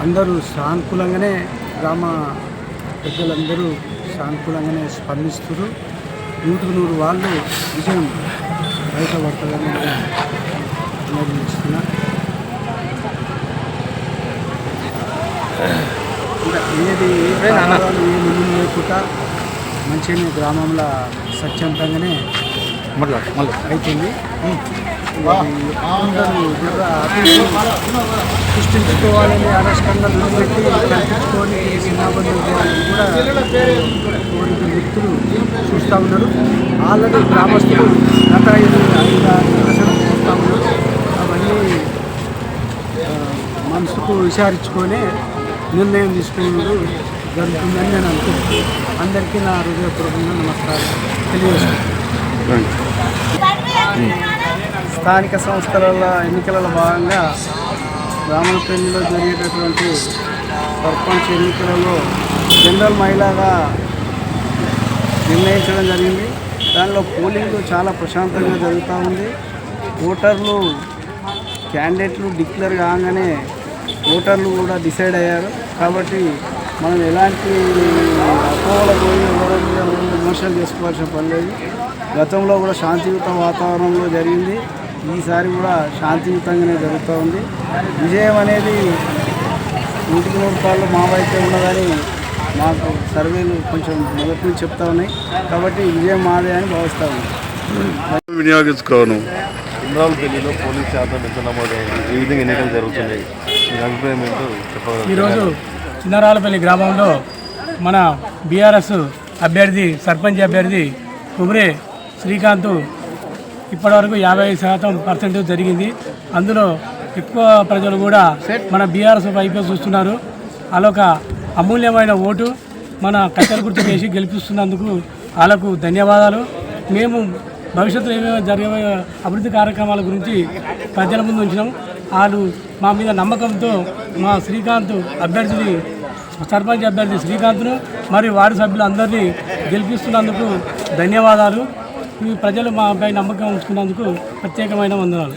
అందరూ సానుకూలంగానే గ్రామ పెద్దలందరూ సానుకూలంగానే స్పందిస్తారు. 100% వాళ్ళు విజయం బయటపడుతుందని నిర్ణయిస్తున్నా. ఏది ముందు లేకుండా మంచిగా గ్రామంలో స్వచ్ఛందంగానే అవుతుంది. సృష్టించుకోవాలని ఆదర్శంగా నిలబెట్టి కల్పించుకొని సినిమాబంధం చేయాలని కూడా కోరిక వ్యక్తులు చూస్తూ ఉన్నారు. ఆల్రెడీ గ్రామస్తులు గత 5-6 చూస్తూ ఉన్నారు. అవన్నీ మనసుకు విచారించుకొని నిర్ణయం తీసుకున్నది జరుగుతుందని నేను అనుకుంటున్నాను. అందరికీ నా హృదయపూర్వకంగా నమస్కారం తెలియజేస్తున్నాను. స్థానిక సంస్థల ఎన్నికలలో భాగంగా రామనపల్లిలో జరిగేటటువంటి సర్పంచ్ ఎన్నికలలో జనరల్ మహిళగా నిర్ణయించడం జరిగింది. దానిలో పోలింగ్ చాలా ప్రశాంతంగా జరుగుతూ ఉంది. ఓటర్లు క్యాండిడేట్లు డిక్లేర్ కాగానే ఓటర్లు కూడా డిసైడ్ అయ్యారు. కాబట్టి మనం ఎలాంటి అపోహల పోయి విమర్శలు చేసుకోవాల్సిన పని లేదు. గతంలో కూడా శాంతియుత వాతావరణంలో జరిగింది. ఈసారి కూడా శాంతియుతంగానే జరుగుతూ ఉంది. విజయం అనేది 100% మా వైపే ఉన్నదని మాకు సర్వేలు కొంచెం మొదటి నుంచి చెప్తా ఉన్నాయి. కాబట్టి విజయం మాదే అని భావిస్తూ ఉన్నాం. వినియోగించుకోను ఇంద్రాలపల్లిలో పోలీస్ శాతం ఎంత నమోదైంది? ఈ విధంగా ఎన్నికలు జరుగుతున్నాయి. మీ అభిప్రాయం ఏంటో చెప్పగలరు? ఈరోజు చిన్నరాలపల్లి గ్రామంలో మన బీఆర్ఎస్ అభ్యర్థి సర్పంచ్ అభ్యర్థి కుమరే శ్రీకాంత్ ఇప్పటివరకు 50% జరిగింది. అందులో ఎక్కువ ప్రజలు కూడా మన బీఆర్ఎస్ వైపే చూస్తున్నారు. వాళ్ళొక అమూల్యమైన ఓటు మన కట్టెల గుర్తు చేసి గెలిపిస్తున్నందుకు వాళ్ళకు ధన్యవాదాలు. మేము భవిష్యత్తులో ఏమేమి జరిగే అభివృద్ధి కార్యక్రమాల గురించి ప్రజల ముందు ఉంచినాం. వాళ్ళు మా మీద నమ్మకంతో మా శ్రీకాంత్ అభ్యర్థిని సర్పంచ్ అభ్యర్థి శ్రీకాంత్ను మరియు వార్డు సభ్యులందరినీ గెలిపిస్తున్నందుకు ధన్యవాదాలు. ఈ ప్రజలు మాపై నమ్మకం ఉంచుకున్నందుకు ప్రత్యేకమైన వందనాలు.